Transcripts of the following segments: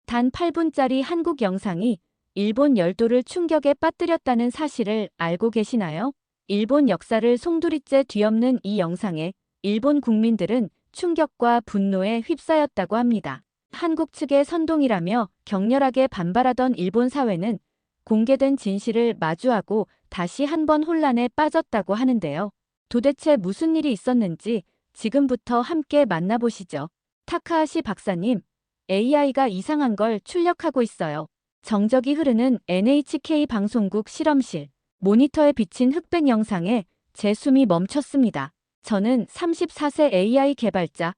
단 8분짜리 한국 영상이 일본 열도를 충격에 빠뜨렸다는 사실을 알고 계시나요? 일본 역사를 송두리째 뒤엎는 이 영상에 일본 국민들은 충격과 분노에 휩싸였다고 합니다. 한국 측의 선동이라며 격렬하게 반발하던 일본 사회는 공개된 진실을 마주하고 다시 한번 혼란에 빠졌다고 하는데요. 도대체 무슨 일이 있었는지 지금부터 함께 만나보시죠. 타카하시 박사님, AI가 이상한 걸 출력하고 있어요. 정적이 흐르는 NHK 방송국 실험실. 모니터에 비친 흑백 영상에 제 숨이 멈췄습니다. 저는 34세 AI 개발자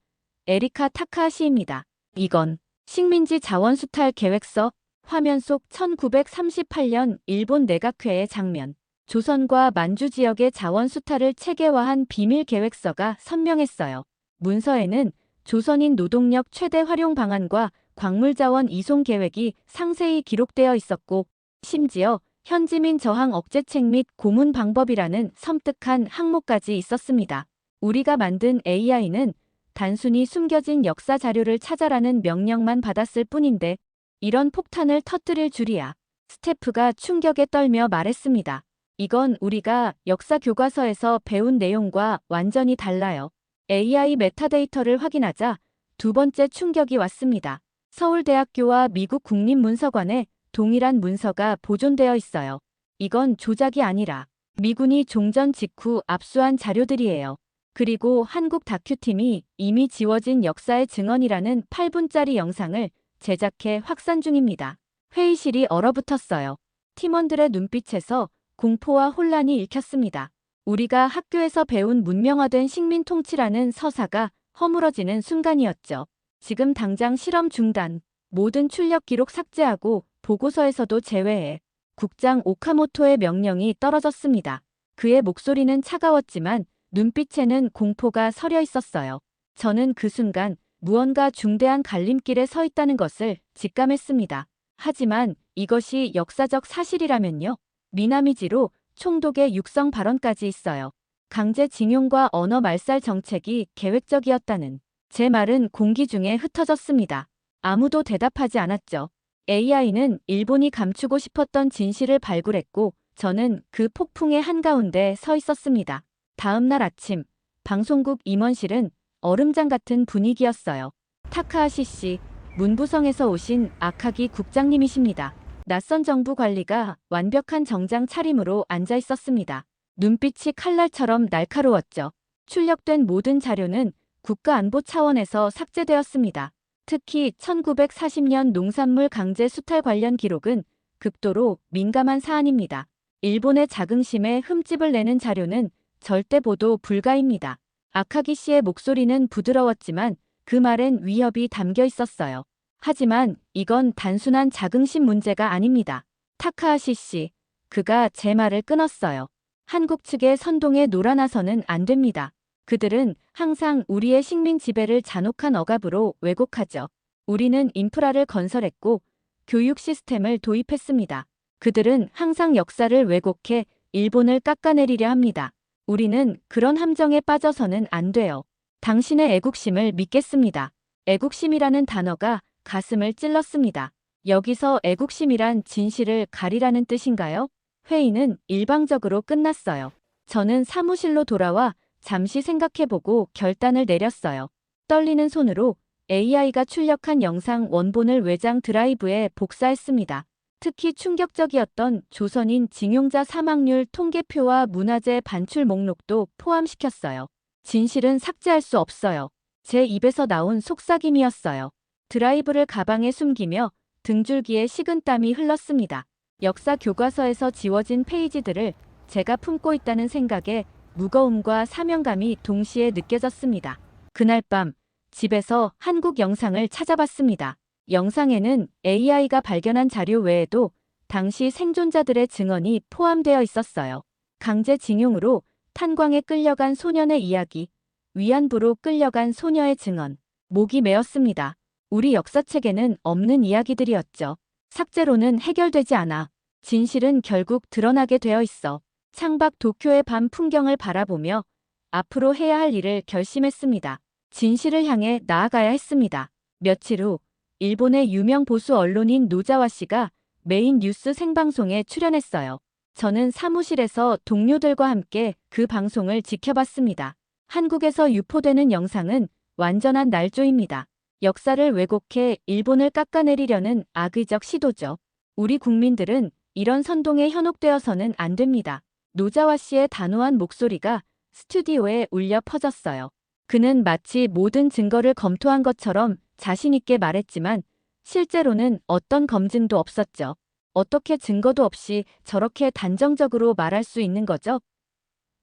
에리카 타카하시입니다. 이건 식민지 자원수탈 계획서. 화면 속 1938년 일본 내각회의 장면. 조선과 만주 지역의 자원수탈을 체계화한 비밀 계획서가 선명했어요. 문서에는 조선인 노동력 최대 활용 방안과 광물자원 이송 계획이 상세히 기록되어 있었고, 심지어 현지민 저항 억제책 및 고문 방법이라는 섬뜩한 항목까지 있었습니다. 우리가 만든 AI는 단순히 숨겨진 역사 자료를 찾아라는 명령만 받았을 뿐인데, 이런 폭탄을 터뜨릴 줄이야. 스태프가 충격에 떨며 말했습니다. 이건 우리가 역사 교과서에서 배운 내용과 완전히 달라요. AI 메타데이터를 확인하자 두 번째 충격이 왔습니다. 서울대학교와 미국 국립문서관에 동일한 문서가 보존되어 있어요. 이건 조작이 아니라 미군이 종전 직후 압수한 자료들이에요. 그리고 한국 다큐팀이 이미 지워진 역사의 증언이라는 8분짜리 영상을 제작해 확산 중입니다. 회의실이 얼어붙었어요. 팀원들의 눈빛에서 공포와 혼란이 읽혔습니다. 우리가 학교에서 배운 문명화된 식민 통치라는 서사가 허물어지는 순간이었죠. 지금 당장 실험 중단, 모든 출력 기록 삭제하고 보고서에서도 제외해. 국장 오카모토의 명령이 떨어졌습니다. 그의 목소리는 차가웠지만 눈빛에는 공포가 서려 있었어요. 저는 그 순간 무언가 중대한 갈림길에 서 있다는 것을 직감했습니다. 하지만 이것이 역사적 사실이라면요? 미나미지로 총독의 육성 발언까지 있어요. 강제징용과 언어 말살 정책이 계획적이었다는 제 말은 공기 중에 흩어졌습니다. 아무도 대답하지 않았죠. AI는 일본이 감추고 싶었던 진실을 발굴했고 저는 그 폭풍의 한가운데 서 있었습니다. 다음 날 아침, 방송국 임원실은 얼음장 같은 분위기였어요. 타카하시 씨, 문부성에서 오신 아카기 국장님이십니다. 낯선 정부 관리가 완벽한 정장 차림으로 앉아 있었습니다. 눈빛이 칼날처럼 날카로웠죠. 출력된 모든 자료는 국가안보 차원에서 삭제되었습니다. 특히 1940년 농산물 강제 수탈 관련 기록은 극도로 민감한 사안입니다. 일본의 자긍심에 흠집을 내는 자료는 절대 보도 불가입니다. 아카기 씨의 목소리는 부드러웠지만 그 말엔 위협이 담겨 있었어요. 하지만 이건 단순한 자긍심 문제가 아닙니다. 타카하시 씨, 그가 제 말을 끊었어요. 한국 측의 선동에 놀아나서는 안 됩니다. 그들은 항상 우리의 식민 지배를 잔혹한 억압으로 왜곡하죠. 우리는 인프라를 건설했고 교육 시스템을 도입했습니다. 그들은 항상 역사를 왜곡해 일본을 깎아내리려 합니다. 우리는 그런 함정에 빠져서는 안 돼요. 당신의 애국심을 믿겠습니다. 애국심이라는 단어가 가슴을 찔렀습니다. 여기서 애국심이란 진실을 가리라는 뜻인가요? 회의는 일방적으로 끝났어요. 저는 사무실로 돌아와 잠시 생각해보고 결단을 내렸어요. 떨리는 손으로 AI가 출력한 영상 원본을 외장 드라이브에 복사했습니다. 특히 충격적이었던 조선인 징용자 사망률 통계표와 문화재 반출 목록도 포함시켰어요. 진실은 삭제할 수 없어요. 제 입에서 나온 속삭임이었어요. 드라이브를 가방에 숨기며 등줄기에 식은땀이 흘렀습니다. 역사 교과서에서 지워진 페이지들을 제가 품고 있다는 생각에 무거움과 사명감이 동시에 느껴졌습니다. 그날 밤 집에서 한국 영상을 찾아봤습니다. 영상에는 AI가 발견한 자료 외에도 당시 생존자들의 증언이 포함되어 있었어요. 강제징용으로 탄광에 끌려간 소년의 이야기, 위안부로 끌려간 소녀의 증언, 목이 메었습니다. 우리 역사책에는 없는 이야기들이었죠. 삭제로는 해결되지 않아. 진실은 결국 드러나게 되어 있어. 창밖 도쿄의 밤 풍경을 바라보며 앞으로 해야 할 일을 결심했습니다. 진실을 향해 나아가야 했습니다. 며칠 후 일본의 유명 보수 언론인 노자와 씨가 메인 뉴스 생방송에 출연했어요. 저는 사무실에서 동료들과 함께 그 방송을 지켜봤습니다. 한국에서 유포되는 영상은 완전한 날조입니다. 역사를 왜곡해 일본을 깎아내리려는 악의적 시도죠. 우리 국민들은 이런 선동에 현혹되어서는 안 됩니다. 노자와 씨의 단호한 목소리가 스튜디오에 울려 퍼졌어요. 그는 마치 모든 증거를 검토한 것처럼 자신 있게 말했지만 실제로는 어떤 검증도 없었죠. 어떻게 증거도 없이 저렇게 단정적으로 말할 수 있는 거죠?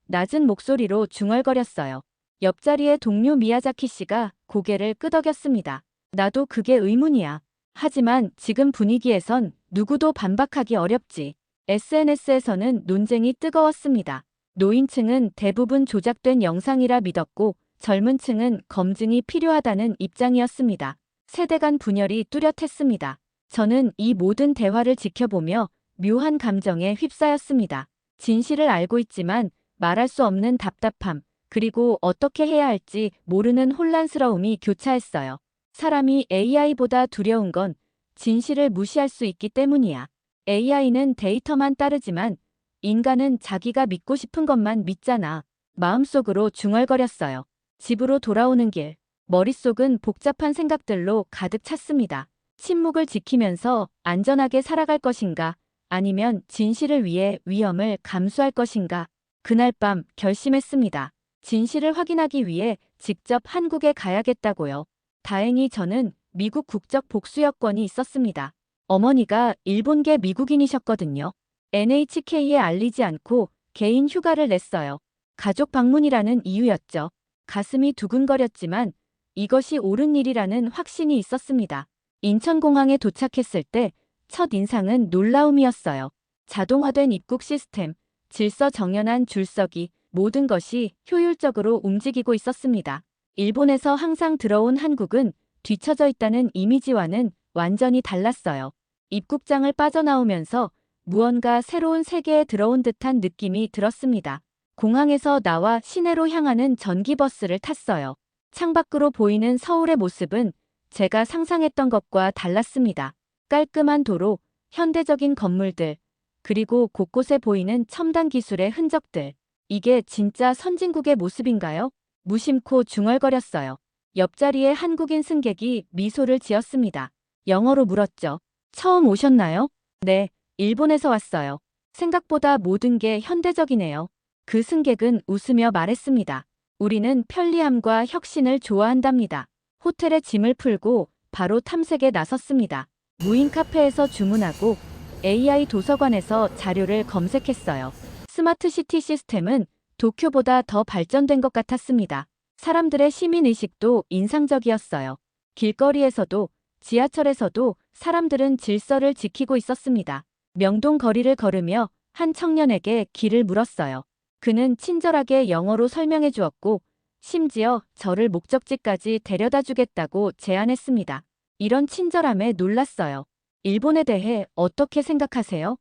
낮은 목소리로 중얼거렸어요. 옆자리의 동료 미야자키 씨가 고개를 끄덕였습니다. 나도 그게 의문이야. 하지만 지금 분위기에선 누구도 반박하기 어렵지. SNS에서는 논쟁이 뜨거웠습니다. 노인층은 대부분 조작된 영상이라 믿었고 젊은 층은 검증이 필요하다는 입장이었습니다. 세대 간 분열이 뚜렷했습니다. 저는 이 모든 대화를 지켜보며 묘한 감정에 휩싸였습니다. 진실을 알고 있지만 말할 수 없는 답답함, 그리고 어떻게 해야 할지 모르는 혼란스러움이 교차했어요. 사람이 AI보다 두려운 건 진실을 무시할 수 있기 때문이야. AI는 데이터만 따르지만 인간은 자기가 믿고 싶은 것만 믿잖아. 마음속으로 중얼거렸어요. 집으로 돌아오는 길, 머릿속은 복잡한 생각들로 가득 찼습니다. 침묵을 지키면서 안전하게 살아갈 것인가, 아니면 진실을 위해 위험을 감수할 것인가. 그날 밤 결심했습니다. 진실을 확인하기 위해 직접 한국에 가야겠다고요. 다행히 저는 미국 국적 복수 여권이 있었습니다. 어머니가 일본계 미국인이셨거든요. NHK에 알리지 않고 개인 휴가를 냈어요. 가족 방문이라는 이유였죠. 가슴이 두근거렸지만 이것이 옳은 일이라는 확신이 있었습니다. 인천공항에 도착했을 때 첫 인상은 놀라움이었어요. 자동화된 입국 시스템, 질서 정연한 줄서기, 모든 것이 효율적으로 움직이고 있었습니다. 일본에서 항상 들어온 한국은 뒤처져 있다는 이미지와는 완전히 달랐어요. 입국장을 빠져나오면서 무언가 새로운 세계에 들어온 듯한 느낌이 들었습니다. 공항에서 나와 시내로 향하는 전기버스를 탔어요. 창밖으로 보이는 서울의 모습은 제가 상상했던 것과 달랐습니다. 깔끔한 도로, 현대적인 건물들, 그리고 곳곳에 보이는 첨단 기술의 흔적들. 이게 진짜 선진국의 모습인가요? 무심코 중얼거렸어요. 옆자리의 한국인 승객이 미소를 지었습니다. 영어로 물었죠. 처음 오셨나요? 네, 일본에서 왔어요. 생각보다 모든 게 현대적이네요. 그 승객은 웃으며 말했습니다. 우리는 편리함과 혁신을 좋아한답니다. 호텔에 짐을 풀고 바로 탐색에 나섰습니다. 무인 카페에서 주문하고 AI 도서관에서 자료를 검색했어요. 스마트 시티 시스템은 도쿄보다 더 발전된 것 같았습니다. 사람들의 시민의식도 인상적이었어요. 길거리에서도 지하철에서도 사람들은 질서를 지키고 있었습니다. 명동 거리를 걸으며 한 청년에게 길을 물었어요. 그는 친절하게 영어로 설명해 주었고 심지어 저를 목적지까지 데려다 주겠다고 제안했습니다. 이런 친절함에 놀랐어요. 일본에 대해 어떻게 생각하세요?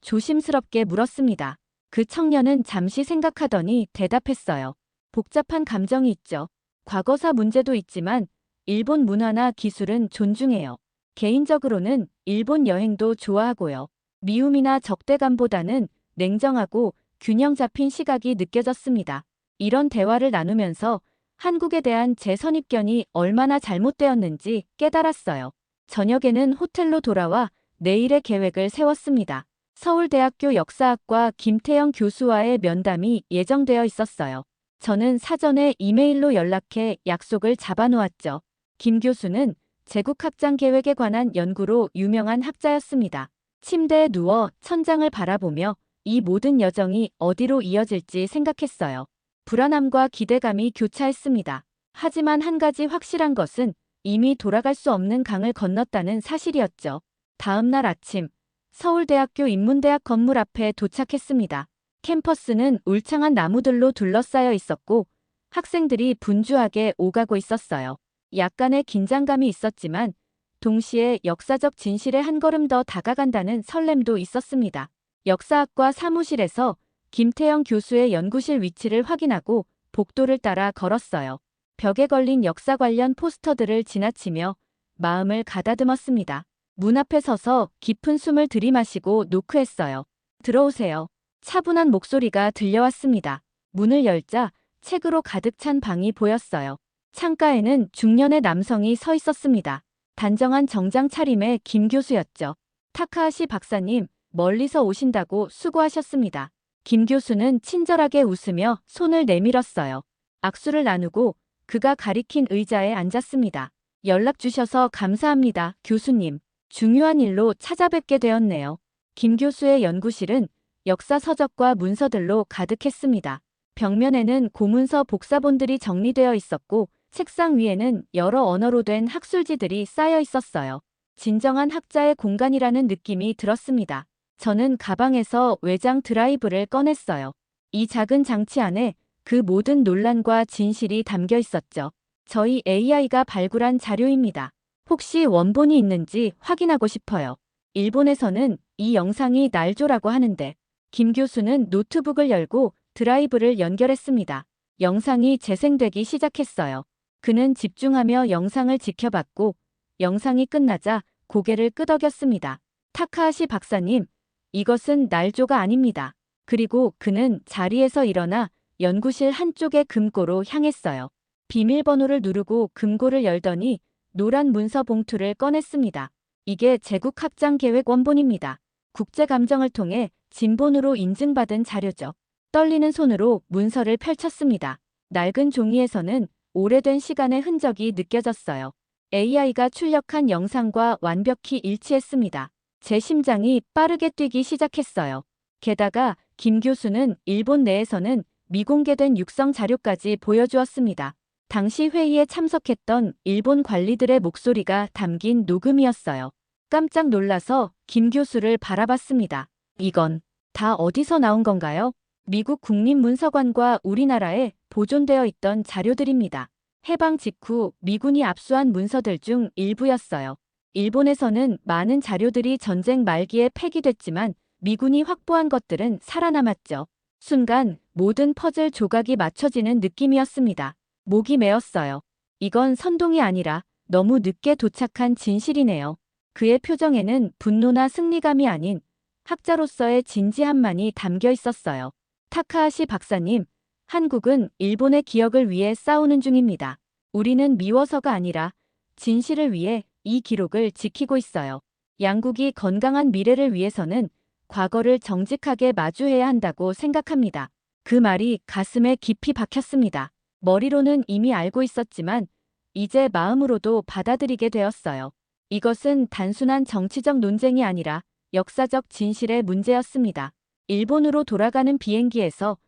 조심스럽게 물었습니다. 그 청년은 잠시 생각하더니 대답했어요. 복잡한 감정이 있죠. 과거사 문제도 있지만 일본 문화나 기술은 존중해요. 개인적으로는 일본 여행도 좋아하고요. 미움이나 적대감보다는 냉정하고 균형 잡힌 시각이 느껴졌습니다. 이런 대화를 나누면서 한국에 대한 제 선입견이 얼마나 잘못되었는지 깨달았어요. 저녁에는 호텔로 돌아와 내일의 계획을 세웠습니다. 서울대학교 역사학과 김태영 교수와의 면담이 예정되어 있었어요. 저는 사전에 이메일로 연락해 약속을 잡아놓았죠. 김 교수는 제국학장 계획에 관한 연구로 유명한 학자였습니다. 침대에 누워 천장을 바라보며 이 모든 여정이 어디로 이어질지 생각했어요. 불안함과 기대감이 교차했습니다. 하지만 한 가지 확실한 것은 이미 돌아갈 수 없는 강을 건넜다는 사실이었죠. 다음 날 아침, 서울대학교 인문대학 건물 앞에 도착했습니다. 캠퍼스는 울창한 나무들로 둘러싸여 있었고 학생들이 분주하게 오가고 있었어요. 약간의 긴장감이 있었지만 동시에 역사적 진실에 한 걸음 더 다가간다는 설렘도 있었습니다. 역사학과 사무실에서 김태영 교수의 연구실 위치를 확인하고 복도를 따라 걸었어요. 벽에 걸린 역사 관련 포스터들을 지나치며 마음을 가다듬었습니다. 문 앞에 서서 깊은 숨을 들이마시고 노크했어요. 들어오세요. 차분한 목소리가 들려왔습니다. 문을 열자 책으로 가득 찬 방이 보였어요. 창가에는 중년의 남성이 서 있었습니다. 단정한 정장 차림의 김 교수였죠. 타카하시 박사님, 멀리서 오신다고 수고하셨습니다. 김 교수는 친절하게 웃으며 손을 내밀었어요. 악수를 나누고 그가 가리킨 의자에 앉았습니다. 연락 주셔서 감사합니다, 교수님. 중요한 일로 찾아뵙게 되었네요. 김 교수의 연구실은 역사 서적과 문서들로 가득했습니다. 벽면에는 고문서 복사본들이 정리되어 있었고 책상 위에는 여러 언어로 된 학술지들이 쌓여 있었어요. 진정한 학자의 공간이라는 느낌이 들었습니다. 저는 가방에서 외장 드라이브를 꺼냈어요. 이 작은 장치 안에 그 모든 논란과 진실이 담겨 있었죠. 저희 AI가 발굴한 자료입니다. 혹시 원본이 있는지 확인하고 싶어요. 일본에서는 이 영상이 날조라고 하는데 김 교수는 노트북을 열고 드라이브를 연결했습니다. 영상이 재생되기 시작했어요. 그는 집중하며 영상을 지켜봤고 영상이 끝나자 고개를 끄덕였습니다. 타카하시 박사님, 이것은 날조가 아닙니다. 그리고 그는 자리에서 일어나 연구실 한쪽의 금고로 향했어요. 비밀번호를 누르고 금고를 열더니 노란 문서 봉투를 꺼냈습니다. 이게 제국학장계획 원본입니다. 국제감정을 통해 진본으로 인증받은 자료죠. 떨리는 손으로 문서를 펼쳤습니다. 낡은 종이에서는 오래된 시간의 흔적이 느껴졌어요. AI가 출력한 영상과 완벽히 일치했습니다. 제 심장이 빠르게 뛰기 시작했어요. 게다가 김 교수는 일본 내에서는 미공개된 육성 자료까지 보여주었습니다. 당시 회의에 참석했던 일본 관리들의 목소리가 담긴 녹음이었어요. 깜짝 놀라서 김 교수를 바라봤습니다. 이건 다 어디서 나온 건가요? 미국 국립문서관과 우리나라에 보존되어 있던 자료들입니다. 해방 직후 미군이 압수한 문서들 중 일부였어요. 일본에서는 많은 자료들이 전쟁 말기에 폐기됐지만 미군이 확보한 것들은 살아남았죠. 순간 모든 퍼즐 조각이 맞춰지는 느낌이었습니다. 목이 메었어요. 이건 선동이 아니라 너무 늦게 도착한 진실이네요. 그의 표정에는 분노나 승리감이 아닌 학자로서의 진지함만이 담겨 있었어요. 타카하시 박사님, 한국은 일본의 기억을 위해 싸우는 중입니다. 우리는 미워서가 아니라 진실을 위해 이 기록을 지키고 있어요. 양국이 건강한 미래를 위해서는 과거를 정직하게 마주해야 한다고 생각합니다. 그 말이 가슴에 깊이 박혔습니다. 머리로는 이미 알고 있었지만 이제 마음으로도 받아들이게 되었어요. 이것은 단순한 정치적 논쟁이 아니라 역사적 진실의 문제였습니다. 일본으로 돌아가는 비행기에서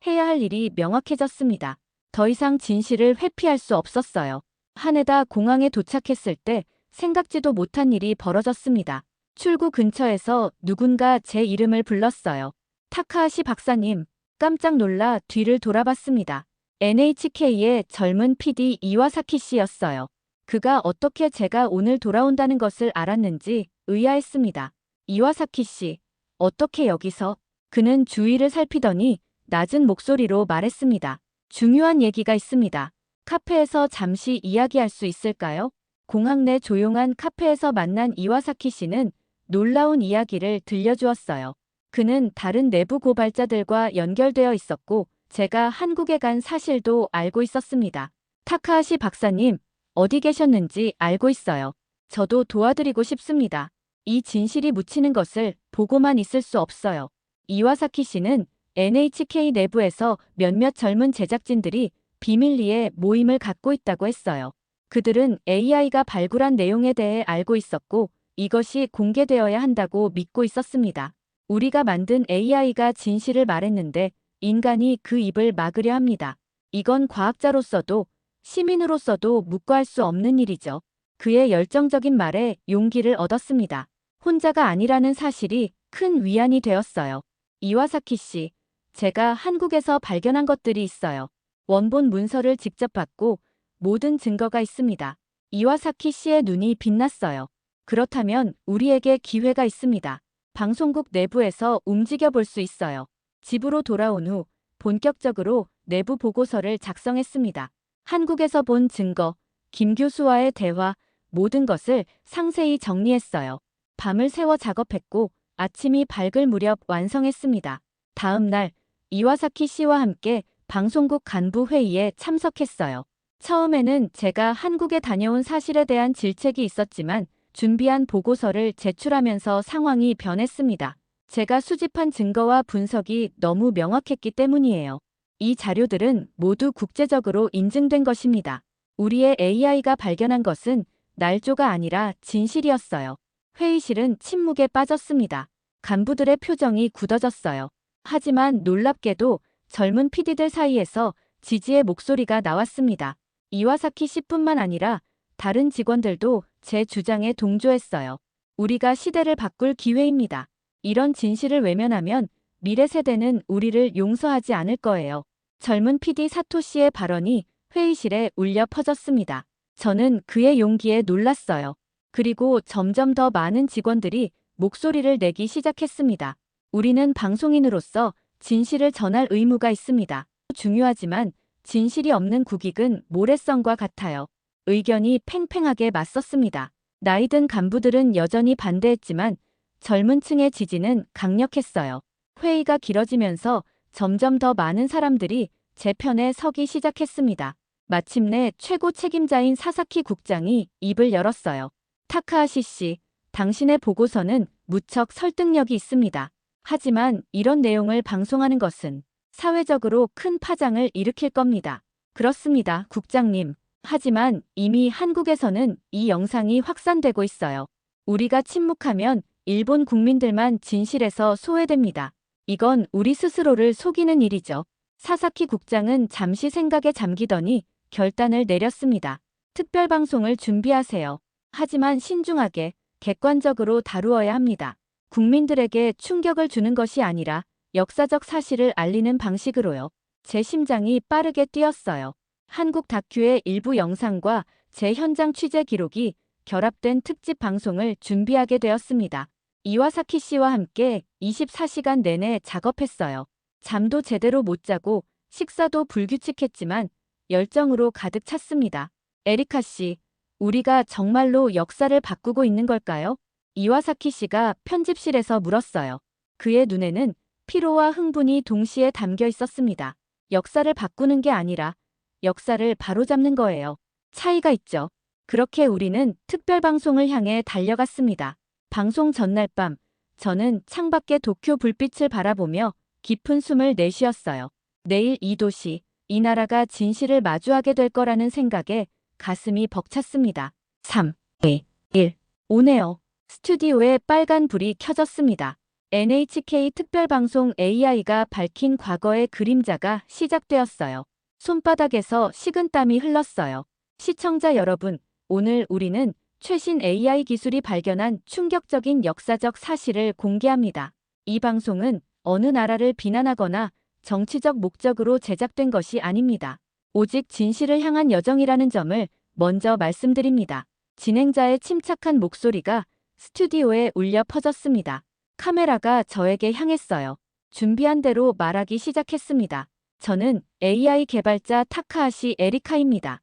해야 할 일이 명확해졌습니다. 더 이상 진실을 회피할 수 없었어요. 하네다 공항에 도착했을 때 생각지도 못한 일이 벌어졌습니다. 출구 근처에서 누군가 제 이름을 불렀어요. 타카하시 박사님, 깜짝 놀라 뒤를 돌아봤습니다. NHK의 젊은 PD 이와사키 씨였어요. 그가 어떻게 제가 오늘 돌아온다는 것을 알았는지 의아했습니다. 이와사키 씨, 어떻게 여기서? 그는 주위를 살피더니 낮은 목소리로 말했습니다. 중요한 얘기가 있습니다. 카페에서 잠시 이야기할 수 있을까요? 공항 내 조용한 카페에서 만난 이와사키 씨는 놀라운 이야기를 들려주었어요. 그는 다른 내부 고발자들과 연결되어 있었고 제가 한국에 간 사실도 알고 있었습니다. 타카하시 박사님, 어디 계셨는지 알고 있어요. 저도 도와드리고 싶습니다. 이 진실이 묻히는 것을 보고만 있을 수 없어요. 이와사키 씨는 NHK 내부에서 몇몇 젊은 제작진들이 비밀리에 모임을 갖고 있다고 했어요. 그들은 AI가 발굴한 내용에 대해 알고 있었고 이것이 공개되어야 한다고 믿고 있었습니다. 우리가 만든 AI가 진실을 말했는데 인간이 그 입을 막으려 합니다. 이건 과학자로서도 시민으로서도 묵과할 수 없는 일이죠. 그의 열정적인 말에 용기를 얻었습니다. 혼자가 아니라는 사실이 큰 위안이 되었어요. 이와사키 씨, 제가 한국에서 발견한 것들이 있어요. 원본 문서를 직접 받고 모든 증거가 있습니다. 이와사키 씨의 눈이 빛났어요. 그렇다면 우리에게 기회가 있습니다. 방송국 내부에서 움직여 볼 수 있어요. 집으로 돌아온 후 본격적으로 내부 보고서를 작성했습니다. 한국에서 본 증거, 김 교수와의 대화, 모든 것을 상세히 정리했어요. 밤을 새워 작업했고 아침이 밝을 무렵 완성했습니다. 다음 날 이와사키 씨와 함께 방송국 간부 회의에 참석했어요. 처음에는 제가 한국에 다녀온 사실에 대한 질책이 있었지만 준비한 보고서를 제출하면서 상황이 변했습니다. 제가 수집한 증거와 분석이 너무 명확했기 때문이에요. 이 자료들은 모두 국제적으로 인증된 것입니다. 우리의 AI가 발견한 것은 날조가 아니라 진실이었어요. 회의실은 침묵에 빠졌습니다. 간부들의 표정이 굳어졌어요. 하지만 놀랍게도 젊은 PD들 사이에서 지지의 목소리가 나왔습니다. 이와사키 씨뿐만 아니라 다른 직원들도 제 주장에 동조했어요. 우리가 시대를 바꿀 기회입니다. 이런 진실을 외면하면 미래 세대는 우리를 용서하지 않을 거예요. 젊은 PD 사토시의 발언이 회의실에 울려 퍼졌습니다. 저는 그의 용기에 놀랐어요. 그리고 점점 더 많은 직원들이 목소리를 내기 시작했습니다. 우리는 방송인으로서 진실을 전할 의무가 있습니다. 중요하지만 진실이 없는 국익은 모래성과 같아요. 의견이 팽팽하게 맞섰습니다. 나이든 간부들은 여전히 반대했지만 젊은 층의 지지는 강력했어요. 회의가 길어지면서 점점 더 많은 사람들이 제 편에 서기 시작했습니다. 마침내 최고 책임자인 사사키 국장이 입을 열었어요. 타카하시 씨, 당신의 보고서는 무척 설득력이 있습니다. 하지만 이런 내용을 방송하는 것은 사회적으로 큰 파장을 일으킬 겁니다. 그렇습니다, 국장님. 하지만 이미 한국에서는 이 영상이 확산되고 있어요. 우리가 침묵하면 일본 국민들만 진실에서 소외됩니다. 이건 우리 스스로를 속이는 일이죠. 사사키 국장은 잠시 생각에 잠기더니 결단을 내렸습니다. 특별방송을 준비하세요. 하지만 신중하게, 객관적으로 다루어야 합니다. 국민들에게 충격을 주는 것이 아니라 역사적 사실을 알리는 방식으로요. 제 심장이 빠르게 뛰었어요. 한국 다큐의 일부 영상과 제 현장 취재 기록이 결합된 특집 방송을 준비하게 되었습니다. 이와사키 씨와 함께 24시간 내내 작업했어요. 잠도 제대로 못 자고 식사도 불규칙했지만 열정으로 가득 찼습니다. 에리카 씨, 우리가 정말로 역사를 바꾸고 있는 걸까요? 이와사키 씨가 편집실에서 물었어요. 그의 눈에는 피로와 흥분이 동시에 담겨 있었습니다. 역사를 바꾸는 게 아니라 역사를 바로잡는 거예요. 차이가 있죠. 그렇게 우리는 특별방송을 향해 달려갔습니다. 방송 전날 밤, 저는 창밖의 도쿄 불빛을 바라보며 깊은 숨을 내쉬었어요. 내일 이 도시, 이 나라가 진실을 마주하게 될 거라는 생각에 가슴이 벅찼습니다. 3, 2, 1, 오네요. 스튜디오에 빨간 불이 켜졌습니다. NHK 특별방송 AI가 밝힌 과거의 그림자가 시작되었어요. 손바닥에서 식은땀이 흘렀어요. 시청자 여러분, 오늘 우리는 최신 AI 기술이 발견한 충격적인 역사적 사실을 공개합니다. 이 방송은 어느 나라를 비난하거나 정치적 목적으로 제작된 것이 아닙니다. 오직 진실을 향한 여정이라는 점을 먼저 말씀드립니다. 진행자의 침착한 목소리가 스튜디오에 울려 퍼졌습니다. 카메라가 저에게 향했어요. 준비한 대로 말하기 시작했습니다. 저는 AI 개발자 타카하시 에리카입니다.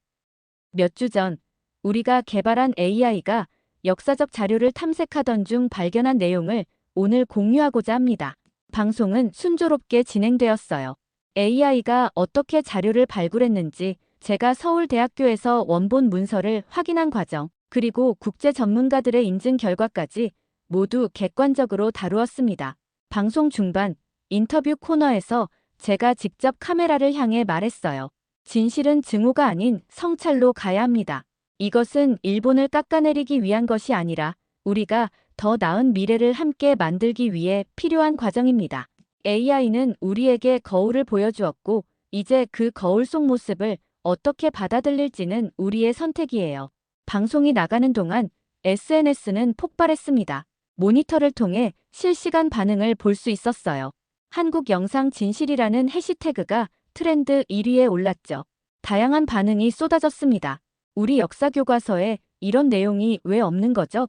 몇 주 전 우리가 개발한 AI가 역사적 자료를 탐색하던 중 발견한 내용을 오늘 공유하고자 합니다. 방송은 순조롭게 진행되었어요. AI가 어떻게 자료를 발굴했는지, 제가 서울대학교에서 원본 문서를 확인한 과정, 그리고 국제 전문가들의 인증 결과까지 모두 객관적으로 다루었습니다. 방송 중반 인터뷰 코너에서 제가 직접 카메라를 향해 말했어요. 진실은 증오가 아닌 성찰로 가야 합니다. 이것은 일본을 깎아내리기 위한 것이 아니라 우리가 더 나은 미래를 함께 만들기 위해 필요한 과정입니다. AI는 우리에게 거울을 보여주었고 이제 그 거울 속 모습을 어떻게 받아들일지는 우리의 선택이에요. 방송이 나가는 동안 SNS는 폭발했습니다. 모니터를 통해 실시간 반응을 볼 수 있었어요. 한국 영상 진실이라는 해시태그가 트렌드 1위에 올랐죠. 다양한 반응이 쏟아졌습니다. 우리 역사 교과서에 이런 내용이 왜 없는 거죠?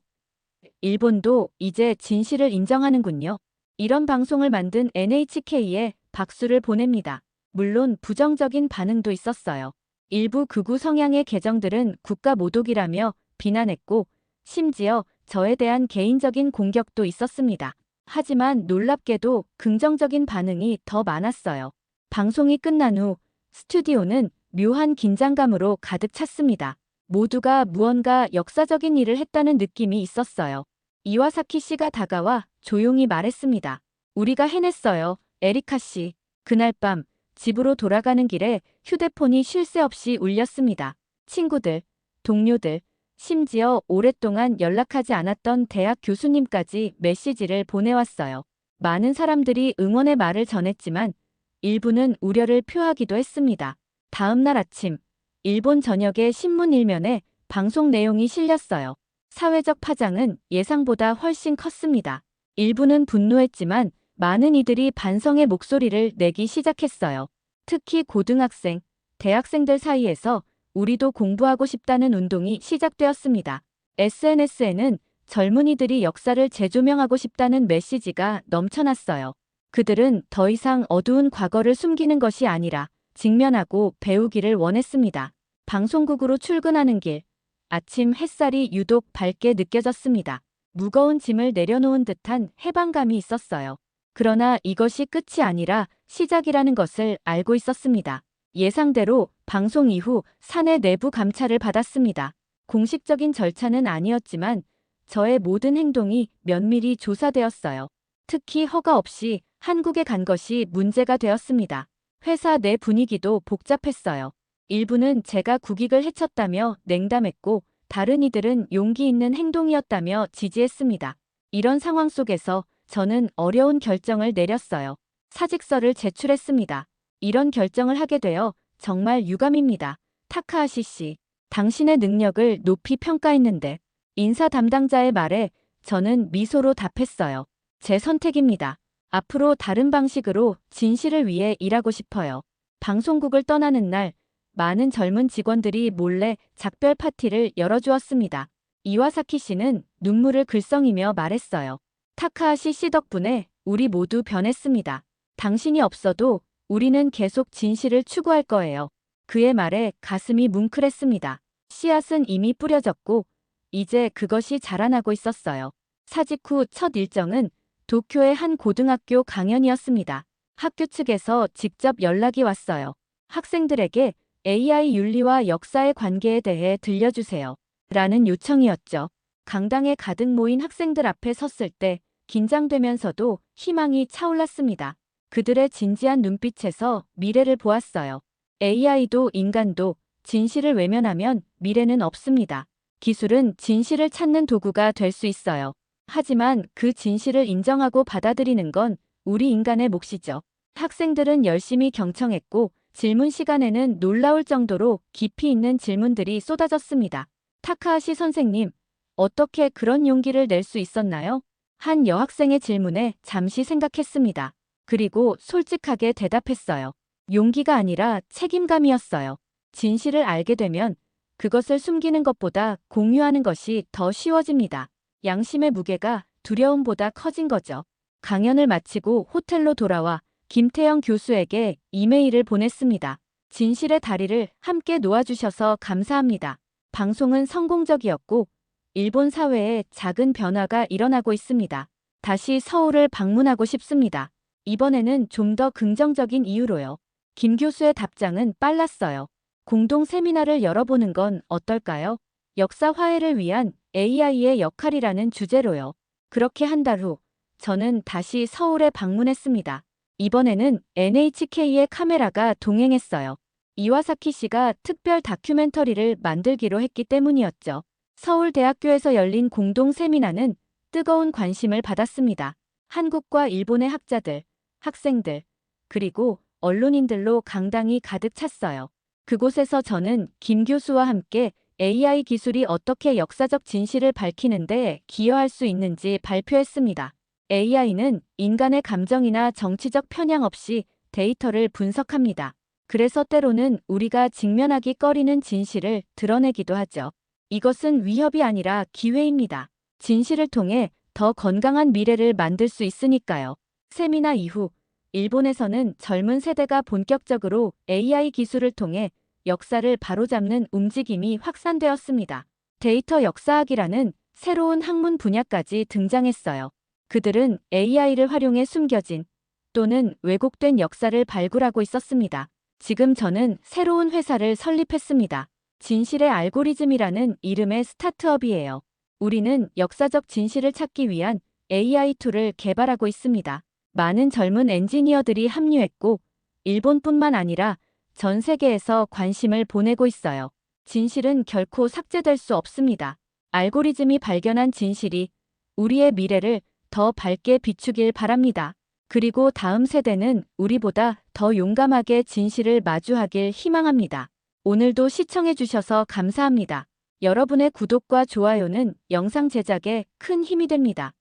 일본도 이제 진실을 인정하는군요. 이런 방송을 만든 NHK에 박수를 보냅니다. 물론 부정적인 반응도 있었어요. 일부 극우 성향의 계정들은 국가 모독이라며 비난했고 심지어 저에 대한 개인적인 공격도 있었습니다. 하지만 놀랍게도 긍정적인 반응이 더 많았어요. 방송이 끝난 후 스튜디오는 묘한 긴장감으로 가득 찼습니다. 모두가 무언가 역사적인 일을 했다는 느낌이 있었어요. 이와사키 씨가 다가와 조용히 말했습니다. 우리가 해냈어요, 에리카 씨. 그날 밤 집으로 돌아가는 길에 휴대폰이 쉴 새 없이 울렸습니다. 친구들, 동료들, 심지어 오랫동안 연락하지 않았던 대학 교수님까지 메시지를 보내왔어요. 많은 사람들이 응원의 말을 전했지만 일부는 우려를 표하기도 했습니다. 다음 날 아침, 일본 전역의 신문 일면에 방송 내용이 실렸어요. 사회적 파장은 예상보다 훨씬 컸습니다. 일부는 분노했지만 많은 이들이 반성의 목소리를 내기 시작했어요. 특히 고등학생, 대학생들 사이에서 우리도 공부하고 싶다는 운동이 시작되었습니다. SNS에는 젊은이들이 역사를 재조명하고 싶다는 메시지가 넘쳐났어요. 그들은 더 이상 어두운 과거를 숨기는 것이 아니라 직면하고 배우기를 원했습니다. 방송국으로 출근하는 길, 아침 햇살이 유독 밝게 느껴졌습니다. 무거운 짐을 내려놓은 듯한 해방감이 있었어요. 그러나 이것이 끝이 아니라 시작이라는 것을 알고 있었습니다. 예상대로 방송 이후 사내 내부 감찰을 받았습니다. 공식적인 절차는 아니었지만 저의 모든 행동이 면밀히 조사되었어요. 특히 허가 없이 한국에 간 것이 문제가 되었습니다. 회사 내 분위기도 복잡했어요. 일부는 제가 국익을 해쳤다며 냉담했고 다른 이들은 용기 있는 행동이었다며 지지했습니다. 이런 상황 속에서 저는 어려운 결정을 내렸어요. 사직서를 제출했습니다. 이런 결정을 하게 되어 정말 유감입니다. 타카하시 씨, 당신의 능력을 높이 평가했는데 인사 담당자의 말에 저는 미소로 답했어요. 제 선택입니다. 앞으로 다른 방식으로 진실을 위해 일하고 싶어요. 방송국을 떠나는 날 많은 젊은 직원들이 몰래 작별 파티를 열어주었습니다. 이와사키 씨는 눈물을 글썽이며 말했어요. 타카하시 씨 덕분에 우리 모두 변했습니다. 당신이 없어도 우리는 계속 진실을 추구할 거예요. 그의 말에 가슴이 뭉클했습니다. 씨앗은 이미 뿌려졌고 이제 그것이 자라나고 있었어요. 사직 후 첫 일정은 도쿄의 한 고등학교 강연이었습니다. 학교 측에서 직접 연락이 왔어요. 학생들에게 AI 윤리와 역사의 관계에 대해 들려주세요. 라는 요청이었죠. 강당에 가득 모인 학생들 앞에 섰을 때 긴장되면서도 희망이 차올랐습니다. 그들의 진지한 눈빛에서 미래를 보았어요. AI도 인간도 진실을 외면하면 미래는 없습니다. 기술은 진실을 찾는 도구가 될 수 있어요. 하지만 그 진실을 인정하고 받아들이는 건 우리 인간의 몫이죠. 학생들은 열심히 경청했고 질문 시간에는 놀라울 정도로 깊이 있는 질문들이 쏟아졌습니다. 타카하시 선생님, 어떻게 그런 용기를 낼 수 있었나요? 한 여학생의 질문에 잠시 생각했습니다. 그리고 솔직하게 대답했어요. 용기가 아니라 책임감이었어요. 진실을 알게 되면 그것을 숨기는 것보다 공유하는 것이 더 쉬워집니다. 양심의 무게가 두려움보다 커진 거죠. 강연을 마치고 호텔로 돌아와 김태영 교수에게 이메일을 보냈습니다. 진실의 다리를 함께 놓아주셔서 감사합니다. 방송은 성공적이었고 일본 사회에 작은 변화가 일어나고 있습니다. 다시 서울을 방문하고 싶습니다. 이번에는 좀 더 긍정적인 이유로요. 김 교수의 답장은 빨랐어요. 공동 세미나를 열어보는 건 어떨까요? 역사 화해를 위한 AI의 역할이라는 주제로요. 그렇게 한 달 후 저는 다시 서울에 방문했습니다. 이번에는 NHK의 카메라가 동행했어요. 이와사키 씨가 특별 다큐멘터리를 만들기로 했기 때문이었죠. 서울대학교에서 열린 공동 세미나는 뜨거운 관심을 받았습니다. 한국과 일본의 학자들, 학생들, 그리고 언론인들로 강당이 가득 찼어요. 그곳에서 저는 김 교수와 함께 AI 기술이 어떻게 역사적 진실을 밝히는 데 기여할 수 있는지 발표했습니다. AI는 인간의 감정이나 정치적 편향 없이 데이터를 분석합니다. 그래서 때로는 우리가 직면하기 꺼리는 진실을 드러내기도 하죠. 이것은 위협이 아니라 기회입니다. 진실을 통해 더 건강한 미래를 만들 수 있으니까요. 세미나 이후 일본에서는 젊은 세대가 본격적으로 AI 기술을 통해 역사를 바로잡는 움직임이 확산되었습니다. 데이터 역사학이라는 새로운 학문 분야까지 등장했어요. 그들은 AI를 활용해 숨겨진 또는 왜곡된 역사를 발굴하고 있었습니다. 지금 저는 새로운 회사를 설립했습니다. 진실의 알고리즘이라는 이름의 스타트업이에요. 우리는 역사적 진실을 찾기 위한 AI 툴을 개발하고 있습니다. 많은 젊은 엔지니어들이 합류했고, 일본뿐만 아니라 전 세계에서 관심을 보내고 있어요. 진실은 결코 삭제될 수 없습니다. 알고리즘이 발견한 진실이 우리의 미래를 더 밝게 비추길 바랍니다. 그리고 다음 세대는 우리보다 더 용감하게 진실을 마주하길 희망합니다. 오늘도 시청해주셔서 감사합니다. 여러분의 구독과 좋아요는 영상 제작에 큰 힘이 됩니다.